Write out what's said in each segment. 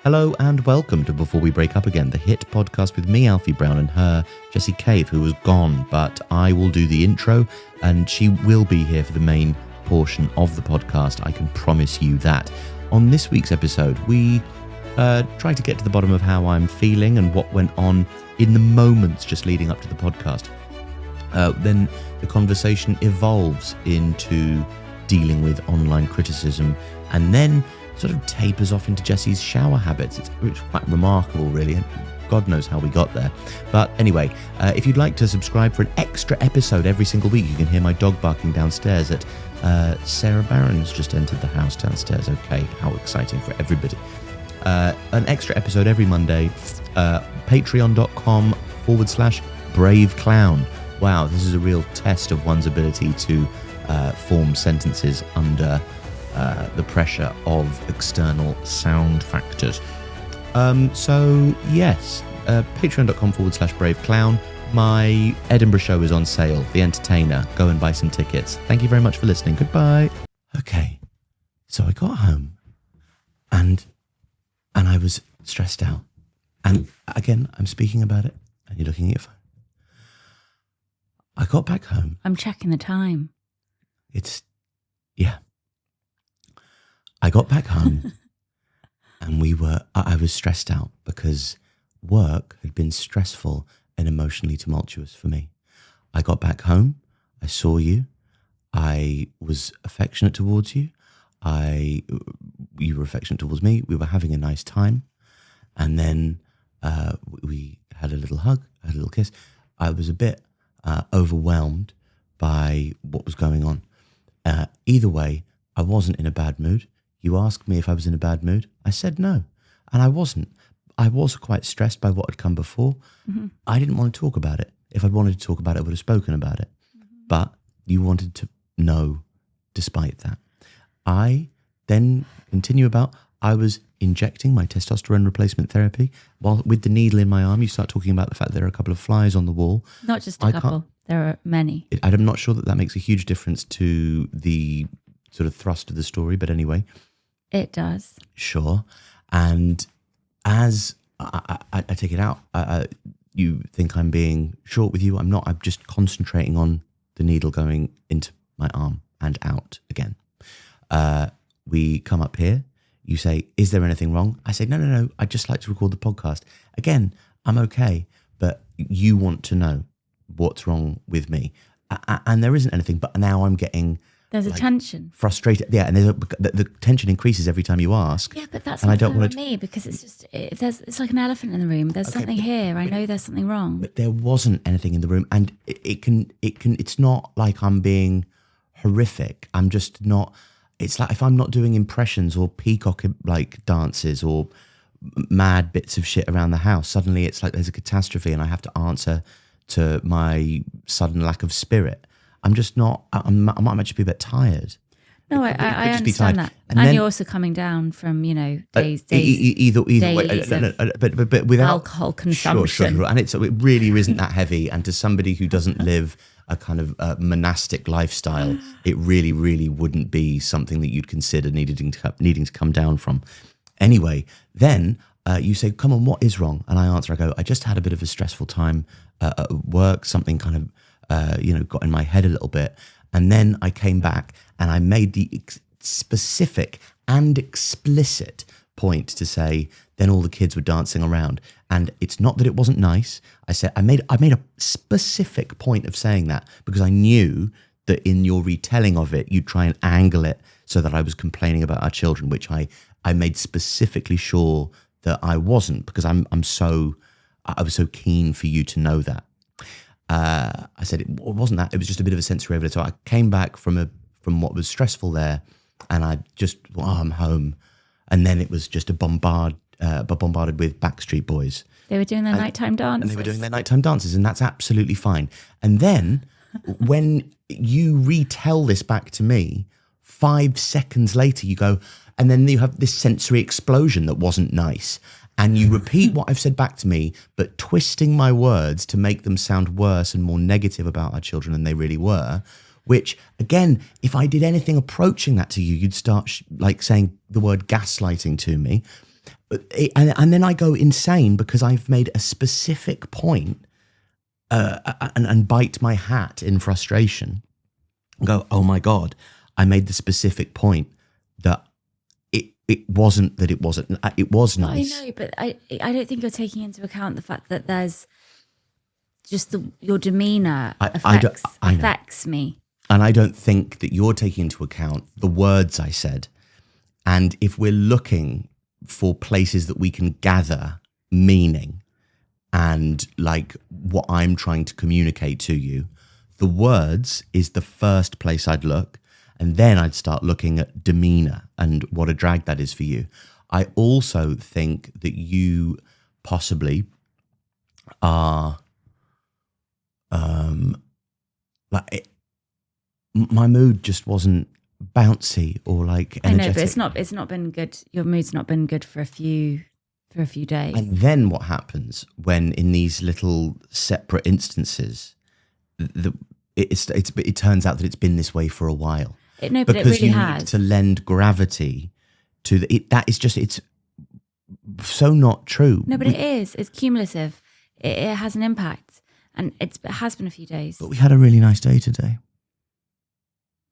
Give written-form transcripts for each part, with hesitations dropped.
Hello and welcome to Before We Break Up Again, the hit podcast with me, Alfie Brown, and her, Jessie Cave, who was gone, but I will do the intro and she will be here for the main portion of the podcast. I can promise you that. On this week's episode, we try to get to the bottom of how I'm feeling and what went on in the moments just leading up to the podcast. Then the conversation evolves into dealing with online criticism and then sort of tapers off into Jessie's shower habits. It's quite remarkable, really. God knows how we got there. But anyway, if you'd like to subscribe for an extra episode every single week, you can hear my dog barking downstairs at Sarah Barron's just entered the house downstairs. Okay, how exciting for everybody. An extra episode every Monday, patreon.com/braveclown. Wow, this is a real test of one's ability to form sentences under the pressure of external sound factors. So yes, patreon.com/braveclown. My Edinburgh show is on sale, The Entertainer. Go and buy some tickets. Thank you very much for listening. Goodbye. Okay, so I got home and I was stressed out. And again, I'm speaking about it and you're looking at your phone. I got back home. I'm checking the time. Yeah. I got back home and I was stressed out because work had been stressful and emotionally tumultuous for me. I got back home, I saw you, I was affectionate towards you, you were affectionate towards me, we were having a nice time, and then we had a little hug, a little kiss. I was a bit overwhelmed by what was going on. Either way, I wasn't in a bad mood. You asked me if I was in a bad mood. I said no, and I wasn't. I was quite stressed by what had come before. Mm-hmm. I didn't want to talk about it. If I'd wanted to talk about it, I would have spoken about it. Mm-hmm. But you wanted to know despite that. I then continue about, I was injecting my testosterone replacement therapy while with the needle in my arm. You start talking about the fact that there are a couple of flies on the wall. Not just a couple, there are many. I'm not sure that makes a huge difference to the sort of thrust of the story, but anyway. It does. Sure. And as I take it out, you think I'm being short with you. I'm not. I'm just concentrating on the needle going into my arm and out again. We come up here. You say, is there anything wrong? I say, no. I'd just like to record the podcast. Again, I'm okay, but you want to know what's wrong with me. And there isn't anything, but now I'm getting... There's a tension. Frustrated. Yeah, and the tension increases every time you ask. Yeah, but that's not fair on me because it's just, it's like an elephant in the room. There's something here. I know there's something wrong. But there wasn't anything in the room. And it's not like I'm being horrific. I'm just not... It's like if I'm not doing impressions or peacock like dances or mad bits of shit around the house, suddenly it's like there's a catastrophe and I have to answer to my sudden lack of spirit. I'm just not, I might just be a bit tired. No, I understand that. And then, you're also coming down from, days. Either way, but without alcohol consumption. Sure. And it really isn't that heavy. And to somebody who doesn't live a kind of monastic lifestyle, it really, really wouldn't be something that you'd consider needing to come down from. Anyway, then you say, come on, what is wrong? And I answer, I go, I just had a bit of a stressful time at work, something kind of, got in my head a little bit. And then I came back and I made the specific and explicit point to say, then all the kids were dancing around. And it's not that it wasn't nice. I said, I made a specific point of saying that because I knew that in your retelling of it, you'd try and angle it so that I was complaining about our children, which I made specifically sure that I wasn't because I was so keen for you to know that. I said it wasn't that. It was just a bit of a sensory overload. So I came back from what was stressful there, and I just I'm home, and then it was just bombarded with Backstreet Boys. They were doing their nighttime dances. And they were doing their nighttime dances, and that's absolutely fine. And then when you retell this back to me, 5 seconds later you go, and then you have this sensory explosion that wasn't nice. And you repeat what I've said back to me, but twisting my words to make them sound worse and more negative about our children than they really were, which, again, if I did anything approaching that to you, you'd start saying the word gaslighting to me. And then I go insane because I've made a specific point and bite my hat in frustration and go, oh my God, I made the specific point that it wasn't, it was nice. I know, but I don't think you're taking into account the fact that there's just your demeanour affects me. And I don't think that you're taking into account the words I said. And if we're looking for places that we can gather meaning and like what I'm trying to communicate to you, the words is the first place I'd look. And then I'd start looking at demeanor and what a drag that is for you. I also think that you possibly are my mood just wasn't bouncy or like energetic. I know, but it's not been good. Your mood's not been good for a few days. And then what happens when in these little separate instances, it turns out that it's been this way for a while. No, but because it really you has. need to lend gravity to that is just, it's so not true. No, but it is. It's cumulative. It has an impact, and it has been a few days. But we had a really nice day today.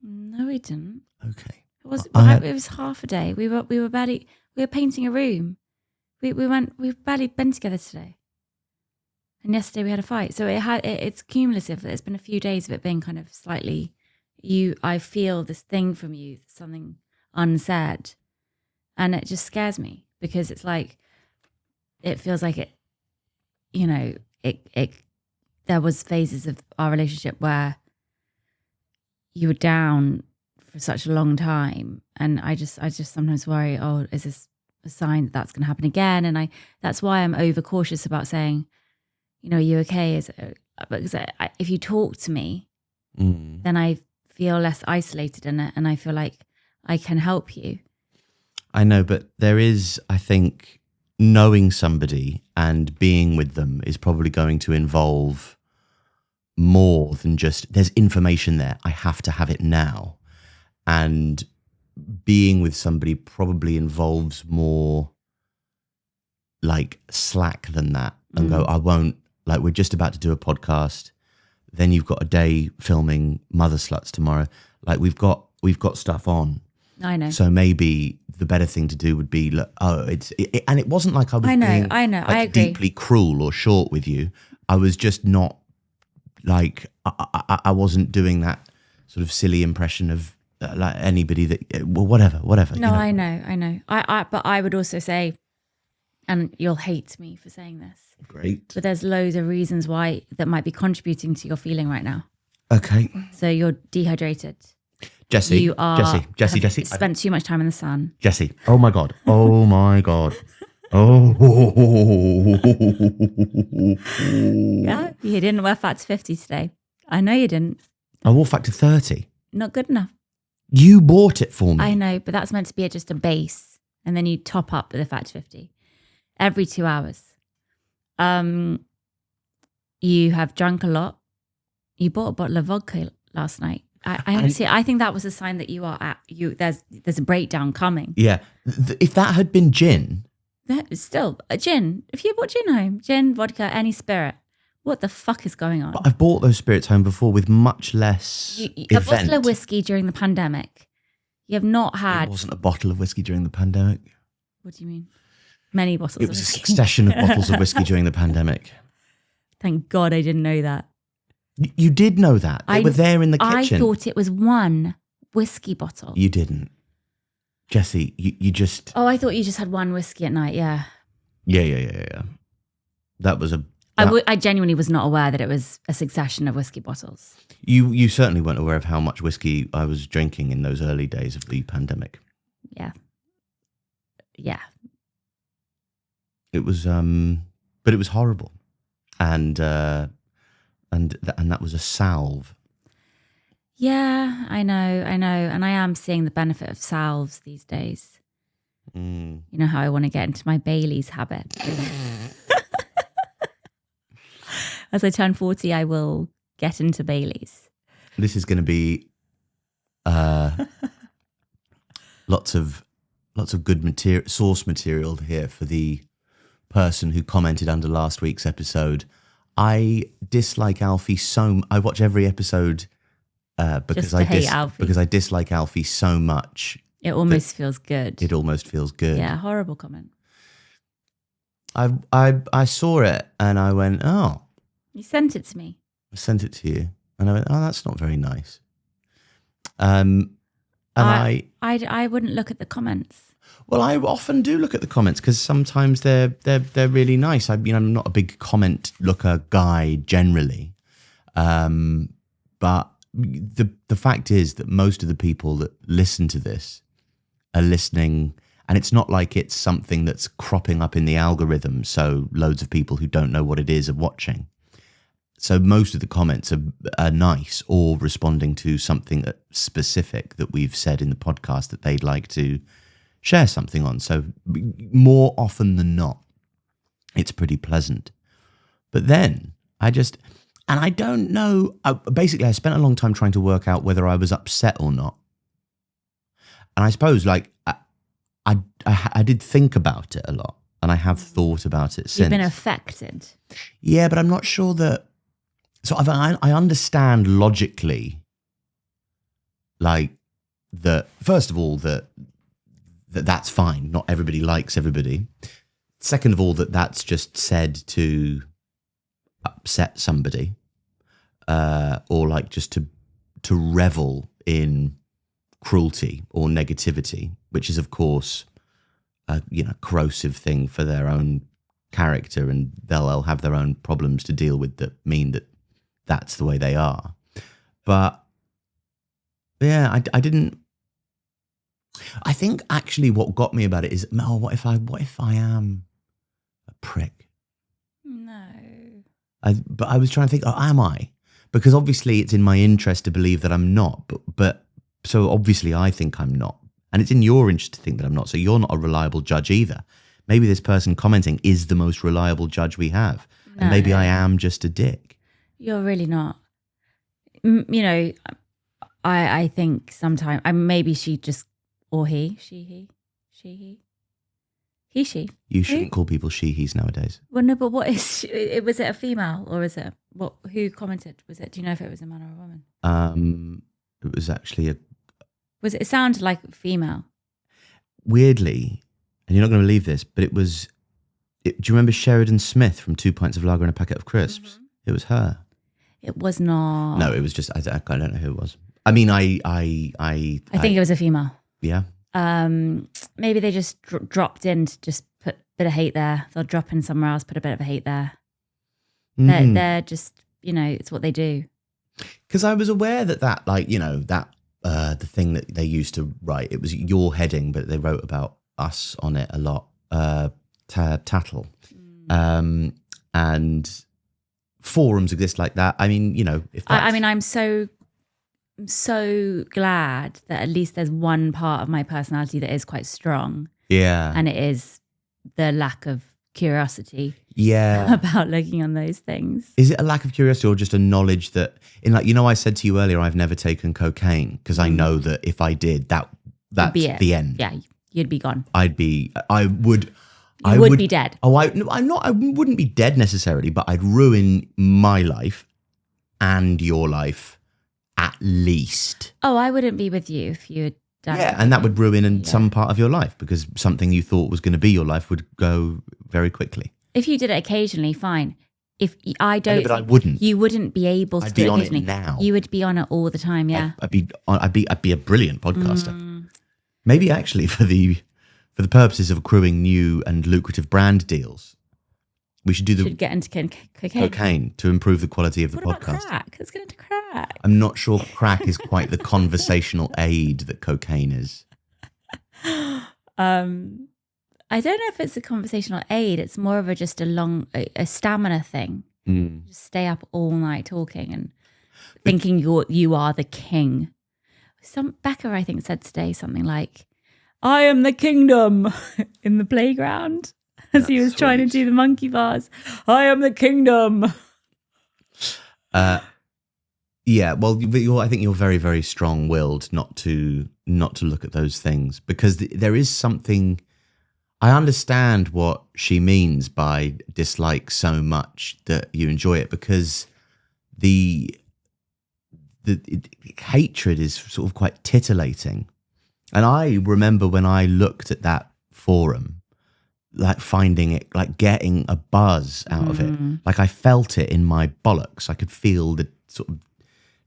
No, we didn't. Okay. It was half a day. We were painting a room. We've barely been together today. And yesterday we had a fight. So it's cumulative. There's been a few days of it being kind of slightly, I feel this thing from you, something unsaid. And it just scares me because it's like, it feels like it, there was phases of our relationship where you were down for such a long time. And I just sometimes worry, oh, is this a sign that that's going to happen again? And that's why I'm over cautious about saying, are you okay? Because if you talk to me, then I feel less isolated in it, and I feel like I can help you. I know, but there is, I think, knowing somebody and being with them is probably going to involve more than just, there's information there, I have to have it now. And being with somebody probably involves more like slack than that. And go, I won't, like, we're just about to do a podcast, then you've got a day filming Mother Sluts tomorrow. Like we've got stuff on. I know. So maybe the better thing to do would be, look, and it wasn't like I was being I agree. deeply cruel or short with you. I was just not like, I wasn't doing that sort of silly impression of like anybody that, well, whatever. No, I know. But I would also say, and you'll hate me for saying this. Great. But there's loads of reasons why that might be contributing to your feeling right now. Okay. So you're dehydrated. Jesse. You are Jesse. Spent too much time in the sun. Jesse. Oh my God. Oh. Yeah, you didn't wear Fat to 50 today. I know you didn't. I wore Factor 30. Not good enough. You bought it for me. I know, but that's meant to be just a base, and then you top up with a Fat to 50 every 2 hours. You have drunk a lot. You bought a bottle of vodka last night. I think that was a sign that you are there's a breakdown coming. Yeah. If that had been gin. That is still a gin. If you bought gin home, gin, vodka, any spirit, what the fuck is going on? But I've bought those spirits home before with much less a bottle of whiskey during the pandemic. You have not had. It wasn't a bottle of whiskey during the pandemic. What do you mean? Many bottles of whiskey. It was a succession of bottles of whiskey during the pandemic. Thank God I didn't know that. You did know that. They were there in the kitchen. I thought it was one whiskey bottle. You didn't. Jessie, you just... Oh, I thought you just had one whiskey at night, yeah. Yeah. That was a... I genuinely was not aware that it was a succession of whiskey bottles. You certainly weren't aware of how much whiskey I was drinking in those early days of the pandemic. Yeah. It was, but it was horrible. And that was a salve. Yeah, I know. And I am seeing the benefit of salves these days. You know how I want to get into my Bailey's habit. As I turn 40, I will get into Bailey's. This is going to be lots of lots of good source material here for the person who commented under last week's episode. I dislike Alfie I watch every episode because I dislike Alfie so much. It almost feels good. It almost feels good. Yeah, horrible comment. I saw it and I went, oh. You sent it to me. I sent it to you and I went, oh, that's not very nice. And I wouldn't look at the comments. Well, I often do look at the comments because sometimes they're really nice. I'm not a big comment looker guy generally, but the fact is that most of the people that listen to this are listening, and it's not like it's something that's cropping up in the algorithm. So loads of people who don't know what it is are watching. So most of the comments are nice or responding to something specific that we've said in the podcast that they'd like to share something on. So more often than not, it's pretty pleasant. But then I don't know. Basically, I spent a long time trying to work out whether I was upset or not. And I suppose I did think about it a lot, and I have thought about it since. You've been affected. Yeah, but I'm not sure that. So I understand logically, like that. First of all, that's fine. Not everybody likes everybody. Second of all, that's just said to upset somebody, or like just to revel in cruelty or negativity, which is of course a corrosive thing for their own character, and they'll have their own problems to deal with that mean that's the way they are. But yeah, I didn't. I think actually what got me about it is, what if I am a prick? No. But I was trying to think, am I? Because obviously it's in my interest to believe that I'm not, but so obviously I think I'm not. And it's in your interest to think that I'm not, so you're not a reliable judge either. Maybe this person commenting is the most reliable judge we have. No. And maybe I am just a dick. You're really not. I think sometimes, maybe she just, or he, she. You shouldn't call people she-he's nowadays. Well, no, but what is was it a female or is it who commented? Do you know if it was a man or a woman? It was actually it sounded like female. Weirdly, and you're not going to believe this, but do you remember Sheridan Smith from 2 Pints of Lager and a Packet of Crisps? Mm-hmm. It was her. It was not. No, it was just, I don't know who it was. I mean, I think it was a female. Yeah. Maybe they just dropped in to just put a bit of hate there. They'll drop in somewhere else, put a bit of hate there. Mm-hmm. They're just, it's what they do. Because I was aware that the thing that they used to write, it was your heading, but they wrote about us on it a lot. Tattle. And forums exist like that. I mean, if I'm so glad that at least there's one part of my personality that is quite strong. Yeah. And it is the lack of curiosity. Yeah. About looking on those things. Is it a lack of curiosity or just a knowledge that, I said to you earlier, I've never taken cocaine because I know that if I did, that's the end. Yeah, you'd be gone. I would be dead. Oh, I wouldn't be dead necessarily, but I'd ruin my life and your life at least. Oh, I wouldn't be with you if you had done it. Yeah, and that would ruin some part of your life because something you thought was going to be your life would go very quickly. If you did it occasionally, fine. If I don't, but I wouldn't. You wouldn't be able to. I'd be do it on occasionally. it now. You would be on it all the time. Yeah, I'd be a brilliant podcaster. Maybe actually for the purposes of accruing new and lucrative brand deals, we should get into cocaine to improve the quality of the podcast. About crack? Let's get into crack. I'm not sure crack is quite the conversational aid that cocaine is. I don't know if it's a conversational aid. It's more of just a stamina thing. Just stay up all night talking and thinking you are the king. Becca, I think, said today something like, "I am the kingdom" in the playground as he was trying to do the monkey bars. I am the kingdom. Yeah, well, I think you're very, very strong-willed not to look at those things, because there is something. I understand what she means by dislike so much that you enjoy it, because the hatred is sort of quite titillating. And I remember when I looked at that forum, like finding it, like getting a buzz out of it. Like I felt it in my bollocks. I could feel the sort of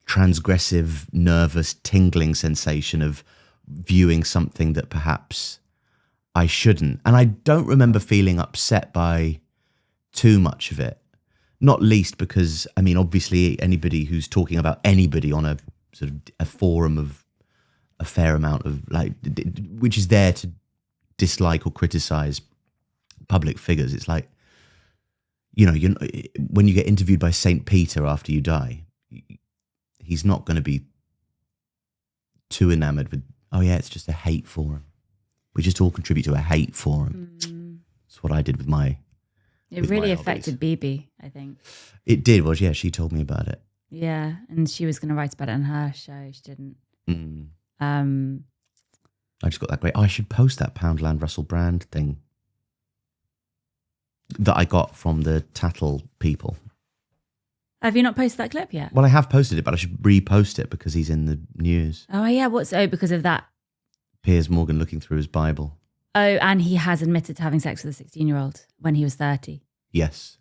transgressive, nervous, tingling sensation of viewing something that perhaps I shouldn't. And I don't remember feeling upset by too much of it. Not least because, I mean, obviously anybody who's talking about anybody on a sort of a forum of a fair amount of, like, which is there to dislike or criticize public figures. It's like, you know, when you get interviewed by Saint Peter after you die, he's not going to be too enamored with, oh yeah, it's just a hate forum. We just all contribute to a hate forum. That's what I did with my. It really affected BB, I think. It did. Well, yeah, she told me about it. Yeah, and she was going to write about it on her show. She didn't. I just got that great. Oh, I should post that Poundland Russell Brand thing that I got from the Tattle people. Have you not posted that clip yet? Well, I have posted it, but I should repost it because he's in the news. Oh, yeah. Because of that? Piers Morgan looking through his Bible. Oh, and he has admitted to having sex with a 16-year-old when he was 30. Yes.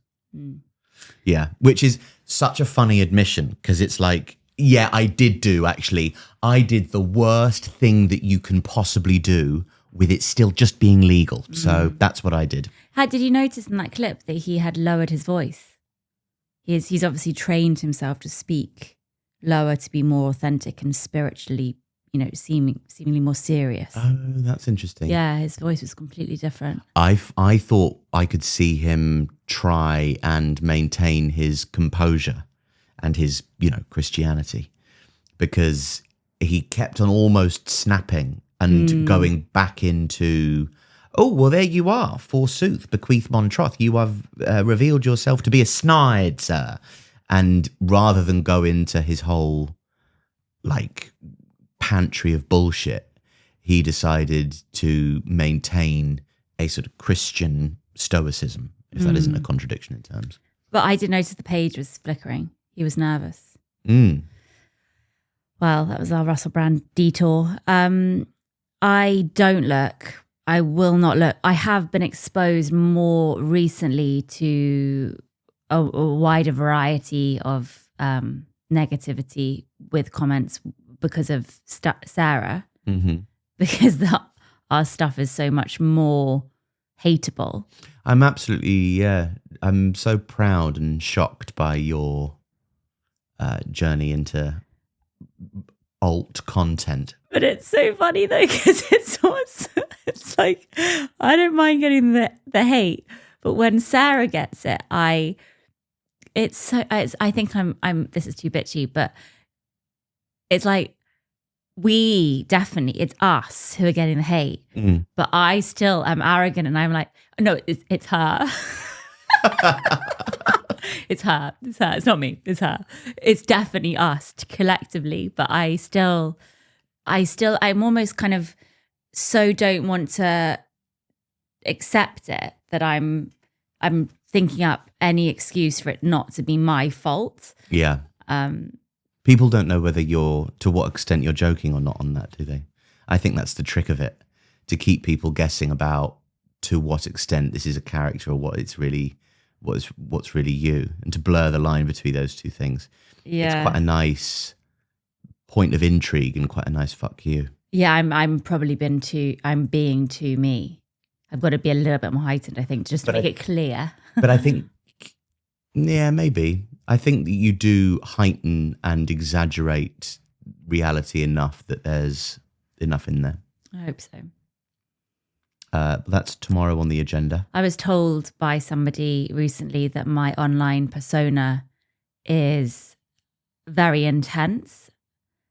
Yeah, which is such a funny admission, because it's like, yeah, I did the worst thing that you can possibly do with it still just being legal. So that's what I did. Did you notice in that clip that he had lowered his voice? He's obviously trained himself to speak lower, to be more authentic and spiritually, you know, seemingly more serious. Oh, that's interesting. Yeah, his voice was completely different. I thought I could see him try and maintain his composure and his, you know, Christianity, because he kept on almost snapping and going back into, oh, well, there you are, forsooth, bequeath mon troth, you have revealed yourself to be a snide, sir. And rather than go into his whole, like, pantry of bullshit, he decided to maintain a sort of Christian stoicism, if that isn't a contradiction in terms. But I did notice the page was flickering. He was nervous. Well, that was our Russell Brand detour. I don't look. I will not look. I have been exposed more recently to a wider variety of negativity with comments because of Sarah, because our stuff is so much more hateable. I'm absolutely, I'm so proud and shocked by your journey into alt content. But it's so funny though, because it's like, I don't mind getting the hate, but when Sarah gets it, I think I'm this is too bitchy, but it's like, it's us who are getting the hate, but I still am arrogant and I'm like, no, it's her. It's her. It's not me. It's her. It's definitely us collectively. But I'm almost kind of so don't want to accept it that I'm thinking up any excuse for it not to be my fault. Yeah. People don't know to what extent you're joking or not on that, do they? I think that's the trick of it, to keep people guessing about to what extent this is a character or what's really you, and to blur the line between those two things. Yeah. It's quite a nice point of intrigue and quite a nice fuck you. Yeah, I'm being too me. I've got to be a little bit more heightened, I think, just to make it clear. But I think, yeah, maybe. I think that you do heighten and exaggerate reality enough that there's enough in there. I hope so. That's tomorrow on the agenda. I was told by somebody recently that my online persona is very intense,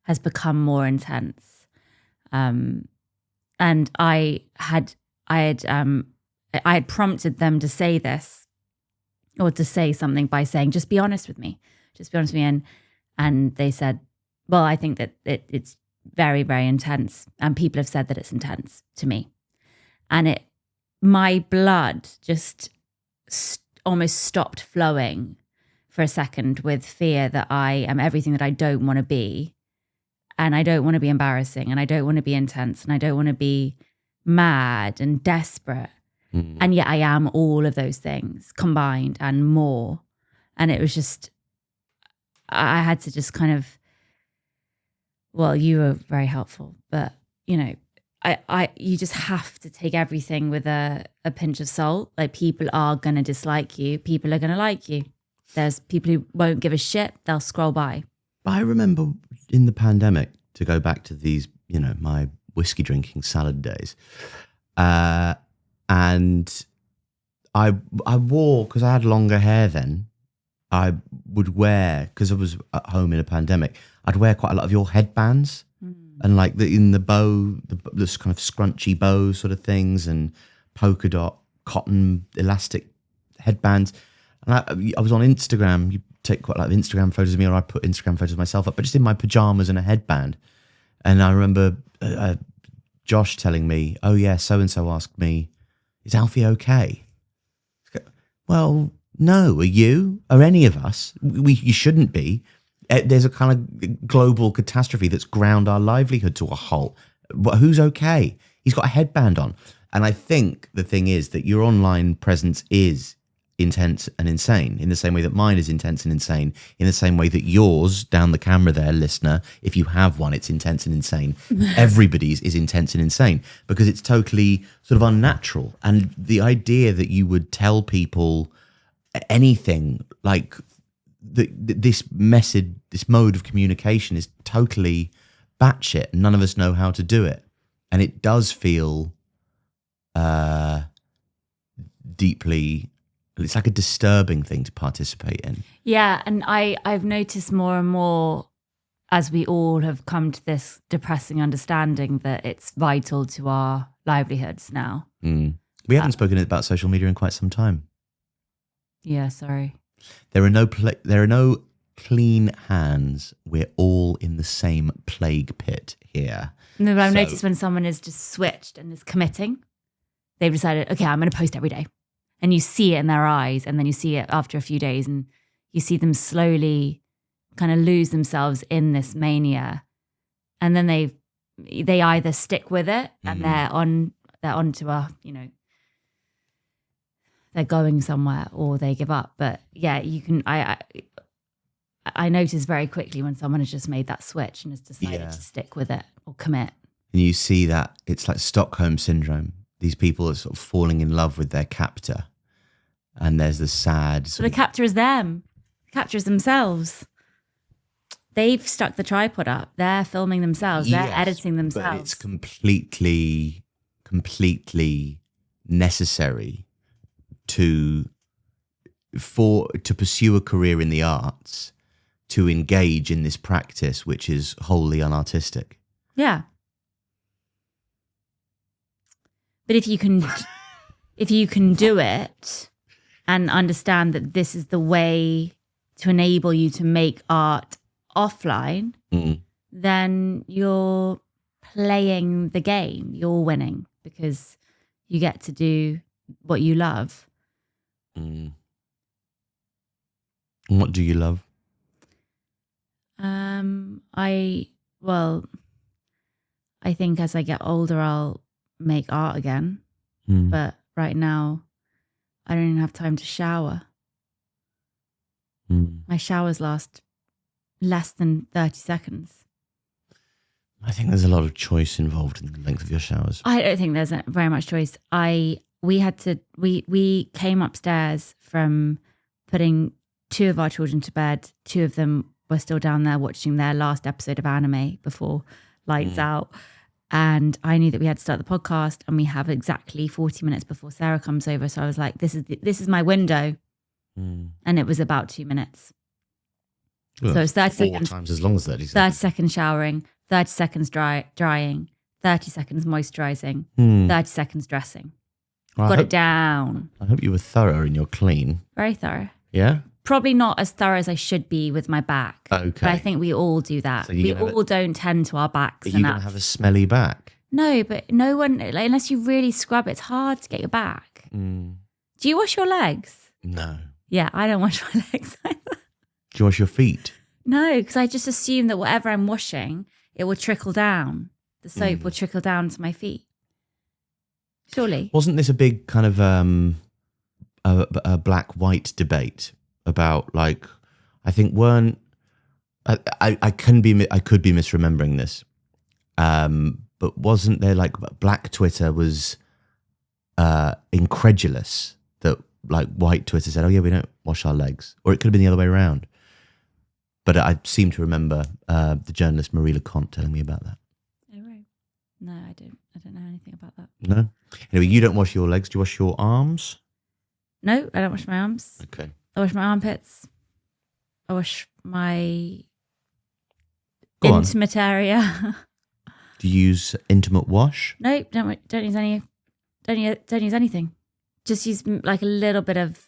has become more intense. And I had prompted them to say this, or to say something by saying, just be honest with me. And they said, well, I think that it's very, very intense. And people have said that it's intense to me. And my blood just almost stopped flowing for a second with fear that I am everything that I don't want to be. And I don't want to be embarrassing, and I don't want to be intense, and I don't want to be mad and desperate. And yet I am all of those things combined and more. And it was just, I had to just kind of, well, you were very helpful, but you know, you just have to take everything with a pinch of salt. Like, people are going to dislike you. People are going to like you. There's people who won't give a shit. They'll scroll by. I remember in the pandemic, to go back to these, you know, my whiskey drinking salad days, and I wore, because I had longer hair then, I would wear, because I was at home in a pandemic, I'd wear quite a lot of your headbands and like in the bow, this kind of scrunchy bow sort of things, and polka dot cotton elastic headbands. And I was on Instagram. You take quite a lot of Instagram photos of me, or I put Instagram photos of myself up, but just in my pajamas and a headband. And I remember Josh telling me, oh yeah, so-and-so asked me, is Alfie okay? Well, no, are you? Are any of us? You shouldn't be. There's a kind of global catastrophe that's ground our livelihood to a halt. But who's okay? He's got a headband on. And I think the thing is that your online presence is intense and insane, in the same way that mine is intense and insane, in the same way that yours, down the camera there, listener, if you have one, it's intense and insane. Everybody's is intense and insane, because it's totally sort of unnatural. And the idea that you would tell people anything like this message, this mode of communication is totally batshit. None of us know how to do it. And it does feel deeply, it's like a disturbing thing to participate in. Yeah, and I've noticed more and more, as we all have come to this depressing understanding, that it's vital to our livelihoods now. We haven't spoken about social media in quite some time. Yeah, sorry. There are no clean hands. We're all in the same plague pit here. No, but I've noticed when someone is just switched and is committing, they've decided, okay, I'm going to post every day. And you see it in their eyes, and then you see it after a few days, and you see them slowly kind of lose themselves in this mania. And then they either stick with it and they're onto a, you know, they're going somewhere, or they give up. But yeah, you can, I notice very quickly when someone has just made that switch and has decided to stick with it or commit. And you see that it's like Stockholm syndrome. These people are sort of falling in love with their captor. And there's the sad... So the captor is them. The captor is themselves. They've stuck the tripod up. They're filming themselves. They're editing themselves. But it's completely necessary to pursue a career in the arts, to engage in this practice, which is wholly unartistic. Yeah. But if you can do it and understand that this is the way to enable you to make art offline, then you're playing the game. You're winning because you get to do what you love. And what do you love? I think as I get older, I'll make art again. But right now, I don't even have time to shower. My showers last less than 30 seconds. I think there's a lot of choice involved in the length of your showers. I don't think there's very much choice. We came upstairs from putting 2 of our children to bed. 2 of them were still down there watching their last episode of anime before lights out. And I knew that we had to start the podcast, and we have exactly 40 minutes before Sarah comes over. So I was like, this is my window. And it was about 2 minutes. Well, so it's 30 4 seconds. times as long as 30 seconds. 30 seconds showering, 30 seconds drying, 30 seconds moisturizing, 30 seconds dressing. Well, Got it down. I hope you were thorough in your clean. Very thorough. Yeah? Probably not as thorough as I should be with my back. Okay. But I think we all do that. So we all don't tend to our backs But you're going enough. to have a smelly back. No, but no one, like, unless you really scrub, it's hard to get your back. Mm. Do you wash your legs? No. Yeah, I don't wash my legs either. Do you wash your feet? No, because I just assume that whatever I'm washing, it will trickle down. The soap will trickle down to my feet. Surely. Wasn't this a big kind of a black-white debate about, like, I think weren't I could be misremembering this, but wasn't there, like, black Twitter was incredulous that, like, white Twitter said, oh yeah, we don't wash our legs, or it could have been the other way around. But I seem to remember the journalist Marie Leconte telling me about that. Oh, right. No, I don't know anything about that. No? Anyway, you don't wash your legs. Do you wash your arms? No, I don't wash my arms. Okay. I wash my armpits. I wash my Go intimate area. Do you use intimate wash? No, don't use any. Don't use anything. Just use like a little bit of.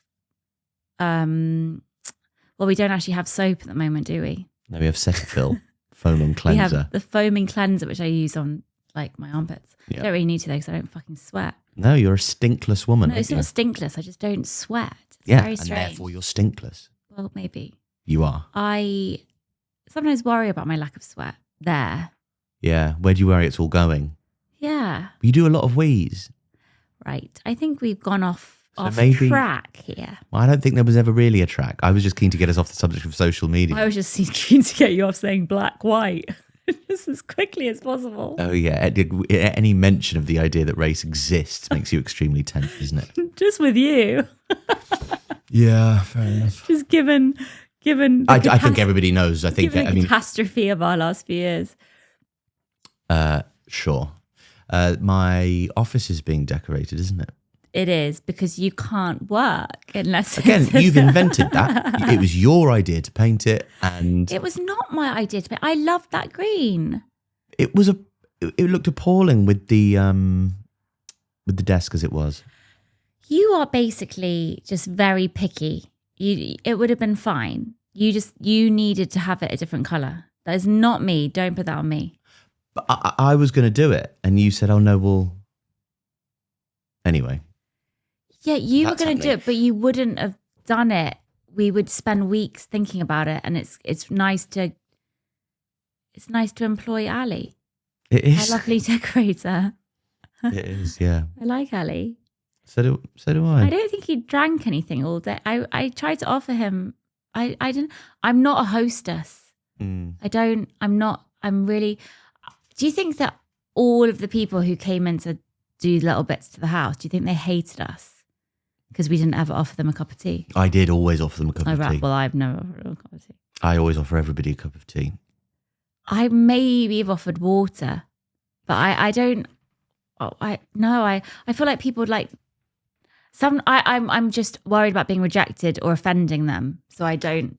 Well, we don't actually have soap at the moment, do we? No, we have Cetaphil foaming cleanser. We have the foaming cleanser, which I use on like my armpits. Yeah. I don't really need to though, because I don't fucking sweat. No, you're a stinkless woman. No, it's not stinkless. I just don't sweat. It's Yeah, very and strange. therefore you're stinkless. Well, maybe. You are. I sometimes worry about my lack of sweat there. Yeah. Where do you worry it's all going? Yeah. You do a lot of wheeze. Right. I think we've gone off maybe- track here. Well, I don't think there was ever really a track. I was just keen to get us off the subject of social media. I was just keen to get you off saying black, white just as quickly as possible. Oh, yeah. Any mention of the idea that race exists makes you extremely tense, isn't it? Just with you. Yeah, fair enough. Just given I think everybody knows. I think, given the catastrophe of our last few years. Sure. My office is being decorated, isn't it? It is, because you can't work unless Again, it's- you've invented that. It was your idea to paint it, and It was not my idea to paint. I loved that green. it was it looked appalling with the desk as it was. You are basically just very picky. It would have been fine. You needed to have it a different colour. That is not me. Don't put that on me. But I was going to do it, and you said, "Oh no, well." Anyway, Yeah, you were That's going to do happening. it, but you wouldn't have done it. We would spend weeks thinking about it, and it's nice to employ Ali, it a is. lovely decorator. It is. Yeah. I like Ali. So do I I. don't think he drank anything all day. I tried to offer him. I didn't. I'm not a hostess. Mm. I'm really. Do you think that all of the people who came in to do little bits to the house, do you think they hated us because we didn't ever offer them a cup of tea? I did always offer them a cup of tea. Well, I've never offered them a cup of tea. I always offer everybody a cup of tea. I maybe have offered water, but I don't. I feel like people would like. I'm just worried about being rejected or offending them, so I don't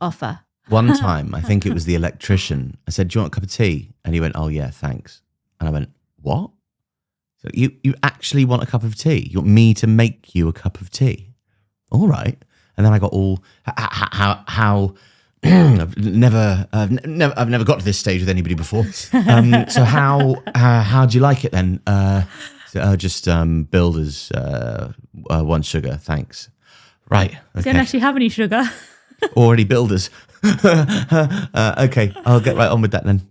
offer. One time, I think it was the electrician. I said, "Do you want a cup of tea?" And he went, "Oh yeah, thanks." And I went, "What? So you actually want a cup of tea? You want me to make you a cup of tea? All right." And then I got all how I've never got to this stage with anybody before. So how do you like it then? Just Builders, 1 sugar, thanks. Right. I don't Okay. actually have any sugar. Already Builders. Okay, I'll get right on with that then.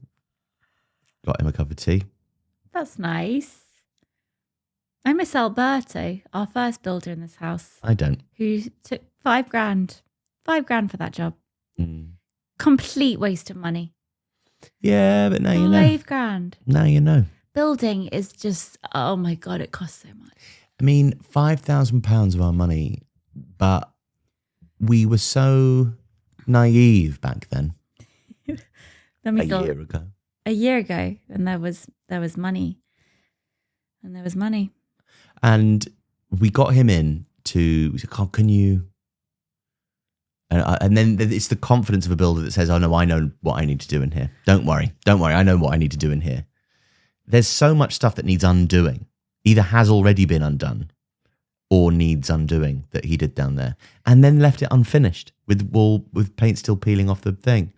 Got him a cup of tea. That's nice. I miss Alberto, our first builder in this house, I don't. who took $5,000. $5,000 for that job. Mm. Complete waste of money. Yeah, but now you know. $5,000. Now you know. Building is just, oh my God, it costs so much. I mean, £5,000 of our money, but we were so naive back then. Then we A thought, year ago. a year ago, and there was money. And there was money. And we got him in to, we said, "Oh, can you?" And then it's the confidence of a builder that says, "Oh no, I know what I need to do in here. Don't worry. I know what I need to do in here." There's so much stuff that needs undoing. Either has already been undone, or needs undoing that he did down there, and then left it unfinished with paint still peeling off the thing.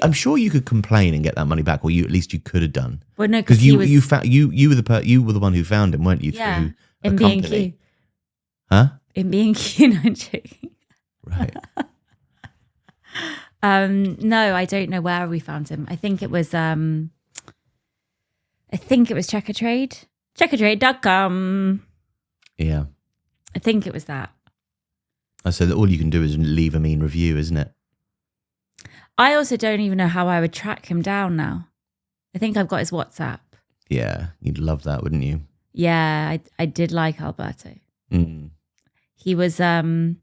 I'm sure you could complain and get that money back, or at least you could have done. Well, no, because you were the one who found him, weren't you? Yeah, through in a company. B&Q. Huh? In B&Q, no, I'm joking. Right. No, I don't know where we found him. I think it was Checkertrade. Checkertrade.com. Yeah. I think it was that. So that all you can do is leave a mean review, isn't it? I also don't even know how I would track him down now. I think I've got his WhatsApp. Yeah, you'd love that, wouldn't you? Yeah, I did like Alberto. Mm. He was a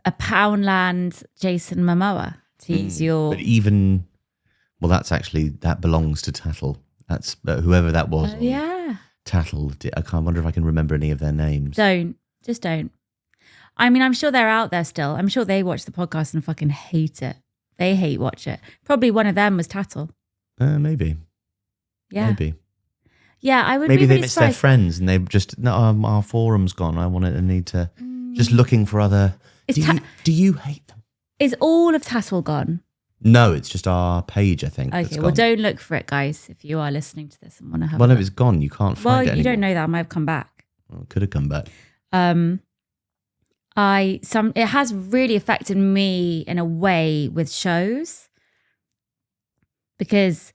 Poundland Jason Momoa, to use your... But even, well, that belongs to Tattle. That's whoever that was. Yeah. Tattle. I can't wonder if I can remember any of their names. Just don't. I mean, I'm sure they're out there still. I'm sure they watch the podcast and fucking hate it. They hate watch it. Probably one of them was Tattle. Maybe. Yeah. Maybe. Yeah, I would Maybe be really they missed their friends and they just, no, our forum's gone. I need to, just looking for other, do you hate them? Is all of Tattle gone? No, it's just our page, I think. Okay, well, don't look for it, guys, if you are listening to this and want to have Well, if it's gone, you can't find it anymore. Well, you don't know that. I might have come back. Well, it could have come back. It has really affected me in a way with shows, because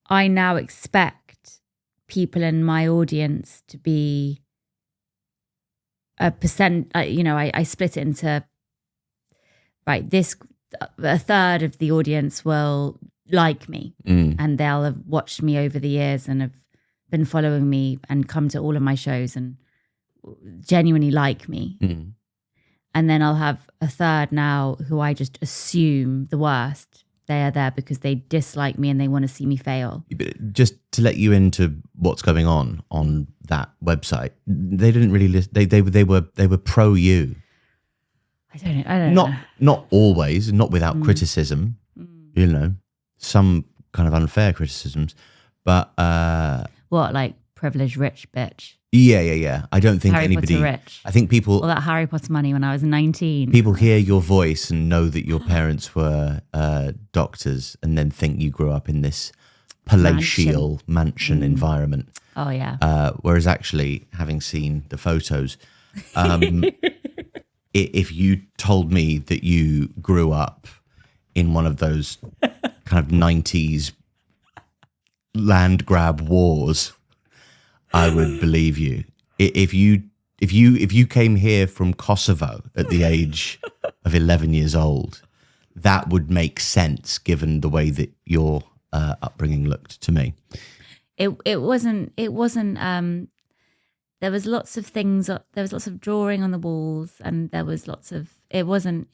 I now expect people in my audience to be a percent, I split it into, right, a third of the audience will like me and they'll have watched me over the years and have been following me and come to all of my shows and genuinely like me. And then I'll have a third now who I just assume the worst. They are there because they dislike me and they want to see me fail. But just to let you into what's going on that website, they didn't really listen. They were pro you. I don't know. Not always, not without criticism. Some kind of unfair criticisms, but what, like privileged rich bitch? Yeah. I don't think anybody. Rich. I think people. All that Harry Potter money when I was 19. People hear your voice and know that your parents were doctors, and then think you grew up in this palatial mansion environment. Oh yeah. Whereas actually, having seen the photos, if you told me that you grew up in one of those kind of 90s land grab wars, I would believe you. If you came here from Kosovo at the age of 11 years old, that would make sense given the way that your upbringing looked to me. It wasn't. There was lots of things. There was lots of drawing on the walls, and there was lots of. It wasn't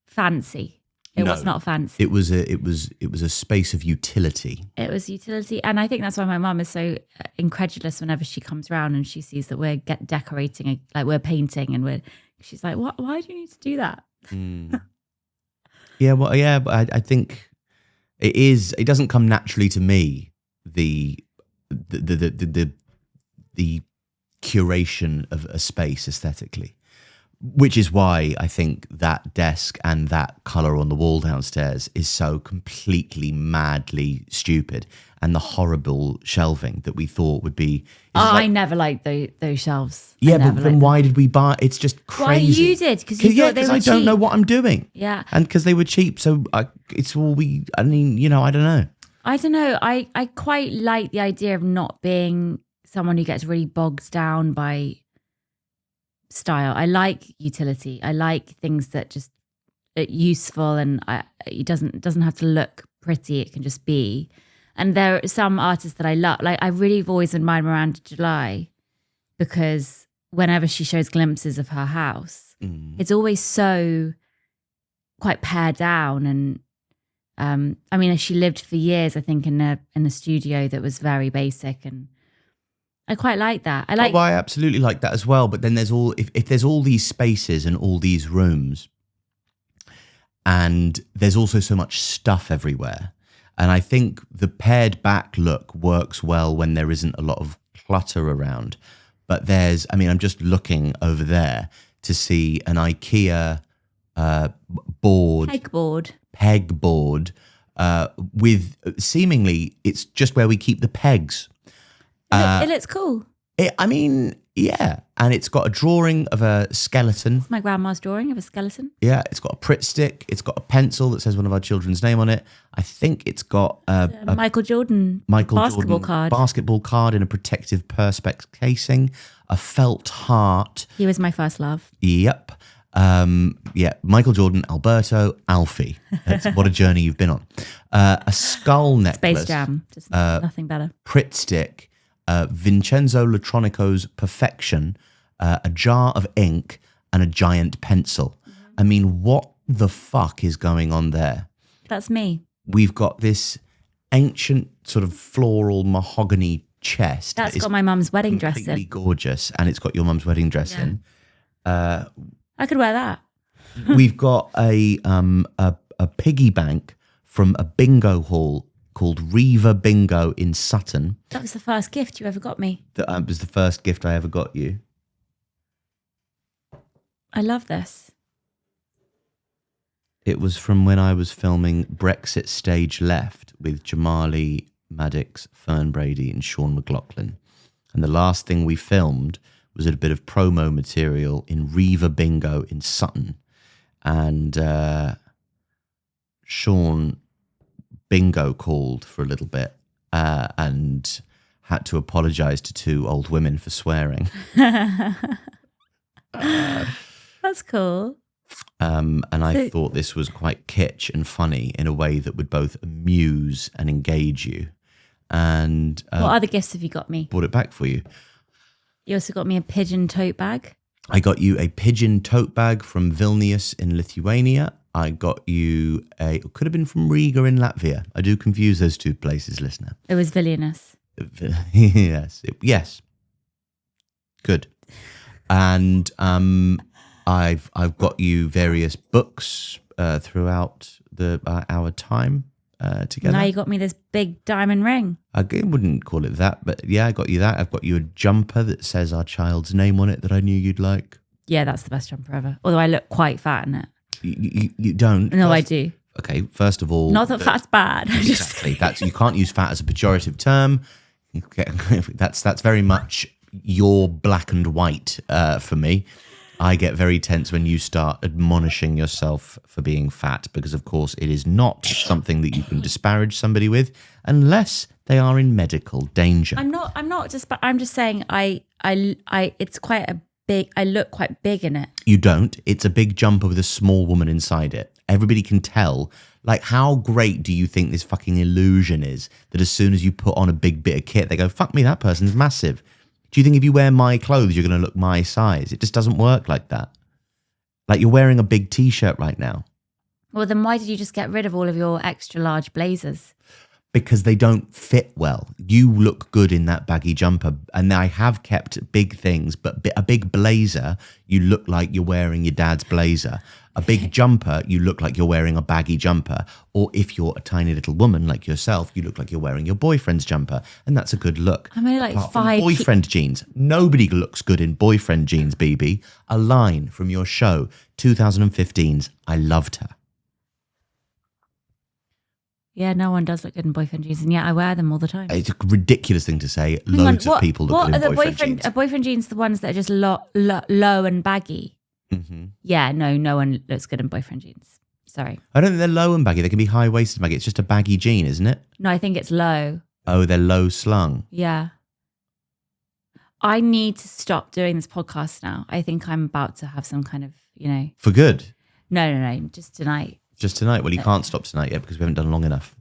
fancy. It was not fancy. It was a space of utility. It was utility, and I think that's why my mum is so incredulous whenever she comes around and she sees that we're decorating, like we're painting, and she's like, "What? Why do you need to do that?" Yeah, but I think it is. It doesn't come naturally to me. The curation of a space aesthetically. Which is why I think that desk and that colour on the wall downstairs is so completely madly stupid, and the horrible shelving that we thought would be. I never liked those shelves. Yeah, but then why did we buy? It's just crazy. Why you did? Because you thought they were cheap. I don't know what I'm doing. Yeah, and because they were cheap, so it's all we. I mean, I don't know. I don't know. I quite like the idea of not being someone who gets really bogged down by style. I like utility. I like things that just are useful, and it doesn't have to look pretty. It can just be. And there are some artists that I love. Like I really have always admired Miranda July, because whenever she shows glimpses of her house, it's always so quite pared down. And I mean, she lived for years, I think, in a studio that was very basic, and I quite like that. I absolutely like that as well. But then there's if there's all these spaces and all these rooms, and there's also so much stuff everywhere. And I think the pared back look works well when there isn't a lot of clutter around. But I'm just looking over there to see an IKEA pegboard with seemingly it's just where we keep the pegs. It looks cool. Yeah. And it's got a drawing of a skeleton. It's my grandma's drawing of a skeleton. Yeah, it's got a Pritt stick. It's got a pencil that says one of our children's name on it. I think it's got a Michael Jordan basketball card in a protective perspex casing, a felt heart. He was my first love. Yep. Michael Jordan, Alberto, Alfie. What a journey you've been on. A skull necklace. Space Jam. Just nothing better. Pritt stick. Vincenzo Latronico's Perfection, a jar of ink, and a giant pencil. What the fuck is going on there? That's me. We've got this ancient sort of floral mahogany chest. That's got my mum's wedding dress in. Completely gorgeous, and it's got your mum's wedding dress in. I could wear that. We've got a piggy bank from a bingo hall called Riva Bingo in Sutton. That was the first gift you ever got me. That was the first gift I ever got you. I love this. It was from when I was filming Brexit Stage Left with Jamali, Maddox, Fern Brady and Sean McLaughlin. And the last thing we filmed was a bit of promo material in Riva Bingo in Sutton. And Sean Bingo called for a little bit and had to apologise to two old women for swearing. That's cool. I thought this was quite kitsch and funny in a way that would both amuse and engage you. And what other gifts have you got me? Brought it back for you. You also got me a pigeon tote bag. I got you a pigeon tote bag from Vilnius in Lithuania. I got you it could have been from Riga in Latvia. I do confuse those two places, listener. It was Vilnius. Yes. Good. And I've got you various books throughout our time together. Now you got me this big diamond ring. I wouldn't call it that, but yeah, I got you that. I've got you a jumper that says our child's name on it that I knew you'd like. Yeah, that's the best jumper ever. Although I look quite fat in it. You don't? No, I do. Okay, first of all... Not that fat's bad. Exactly. You can't use fat as a pejorative term. That's very much your black and white for me. I get very tense when you start admonishing yourself for being fat because, of course, it is not something that you can disparage somebody with unless they are in medical danger. I'm just saying it's quite a big, I look quite big in it. You don't. It's a big jumper with a small woman inside it. Everybody can tell. Like, how great do you think this fucking illusion is that as soon as you put on a big bit of kit, they go, fuck me, that person's massive. Do you think if you wear my clothes, you're going to look my size? It just doesn't work like that. Like, you're wearing a big T-shirt right now. Well, then why did you just get rid of all of your extra large blazers? Because they don't fit well. You look good in that baggy jumper. And I have kept big things, but a big blazer, you look like you're wearing your dad's blazer. A big jumper, you look like you're wearing a baggy jumper. Or if you're a tiny little woman like yourself, you look like you're wearing your boyfriend's jumper. And that's a good look. I'm only like Apart 5 from boyfriend jeans. Nobody looks good in boyfriend jeans, BB. A line from your show, 2015's I Loved Her. Yeah, no one does look good in boyfriend jeans, and yet I wear them all the time. It's a ridiculous thing to say. Loads of people look good in boyfriend jeans. Are boyfriend jeans the ones that are just low and baggy? Mm-hmm. Yeah, no one looks good in boyfriend jeans. Sorry. I don't think they're low and baggy. They can be high-waisted baggy. It's just a baggy jean, isn't it? No, I think it's low. Oh, they're low slung. Yeah. I need to stop doing this podcast now. I think I'm about to have some kind of, For good? No, just tonight. Just tonight? Well, you can't stop tonight yet because we haven't done long enough.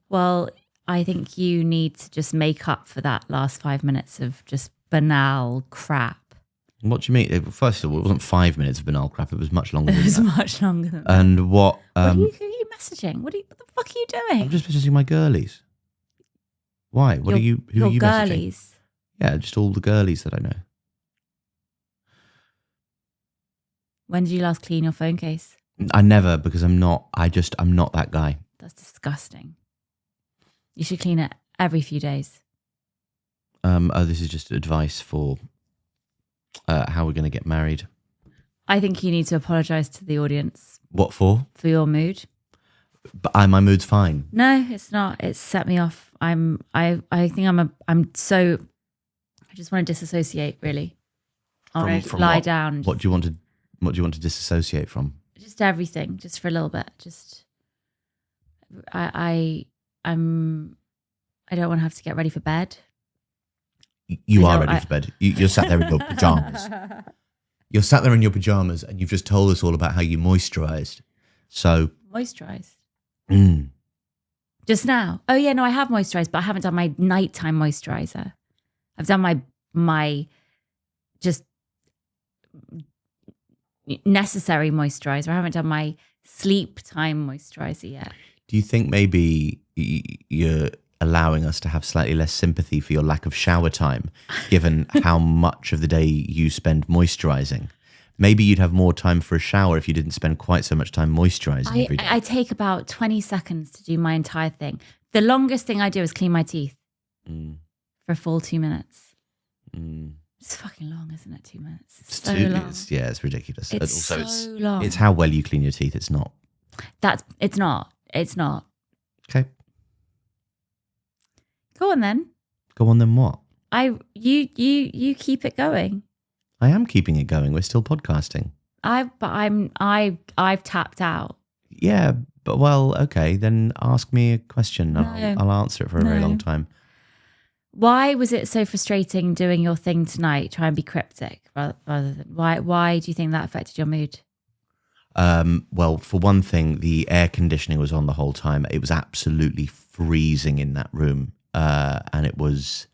Well, I think you need to just make up for that last 5 minutes of just banal crap. What do you mean? First of all, it wasn't 5 minutes of banal crap. It was much longer than that. It was much longer than that. And what... who are you messaging? What the fuck are you doing? I'm just messaging my girlies. Why? Who are you messaging? Girlies? Yeah, just all the girlies that I know. When did you last clean your phone case? I never, because I'm not that guy. That's disgusting. You should clean it every few days. This is just advice for how we're going to get married. I think you need to apologise to the audience What for? for your mood. But my mood's fine. No, it's not. It's set me off. I just want to disassociate, really. I want to lie down. What do you want to disassociate from? Just everything, just for a little bit. Just I don't want to have to get ready for bed. You are ready for bed. You're sat there in your pajamas. You're sat there in your pajamas, and you've just told us all about how you moisturised. So moisturised. Just now. Oh yeah, no, I have moisturised, but I haven't done my nighttime moisturiser. I've done my just necessary moisturiser. I haven't done my sleep time moisturiser yet. Do you think maybe you're allowing us to have slightly less sympathy for your lack of shower time, given how much of the day you spend moisturising? Maybe you'd have more time for a shower if you didn't spend quite so much time moisturising every day. I take about 20 seconds to do my entire thing. The longest thing I do is clean my teeth for a full 2 minutes. It's fucking long, isn't it? 2 minutes. It's so long. It's ridiculous. It's also, so long. It's how well you clean your teeth. It's not. It's not. It's not. Okay. Go on then. Go on then what? You keep it going. I am keeping it going. We're still podcasting. I've tapped out. Yeah, but well, okay. Then ask me a question. No. I'll answer it for a very long time. Why was it so frustrating doing your thing tonight? Try and be cryptic rather than why do you think that affected your mood? Well, for one thing, the air conditioning was on the whole time. It was absolutely freezing in that room, and it was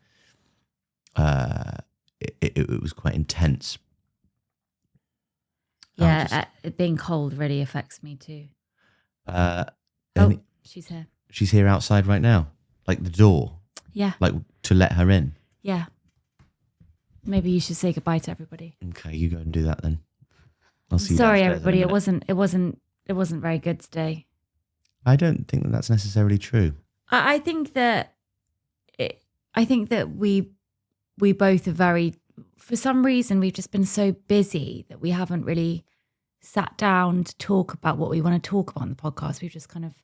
it was quite intense. Yeah, it being cold really affects me too. She's here. She's here outside right now, like the door. Yeah. Like to let her in. Yeah. Maybe you should say goodbye to everybody. Okay, you go and do that then. I'll see you. Sorry, everybody. It wasn't very good today. I don't think that's necessarily true. I think that we both are very. For some reason, we've just been so busy that we haven't really sat down to talk about what we want to talk about on the podcast. We've just kind of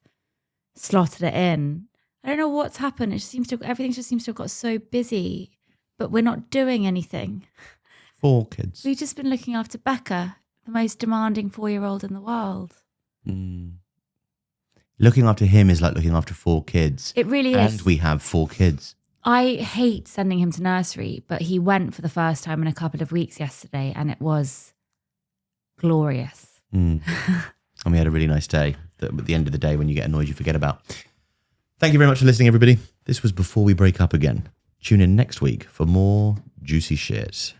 slotted it in. I don't know what's happened. Everything just seems to have got so busy, but we're not doing anything. 4 kids. We've just been looking after Becca, the most demanding 4-year-old in the world. Looking after him is like looking after 4 kids. It really is. And we have 4 kids. I hate sending him to nursery, but he went for the first time in a couple of weeks yesterday, and it was glorious. And we had a really nice day that at the end of the day, when you get annoyed, you forget about. Thank you very much for listening, everybody. This was Before We Break Up Again. Tune in next week for more juicy shit.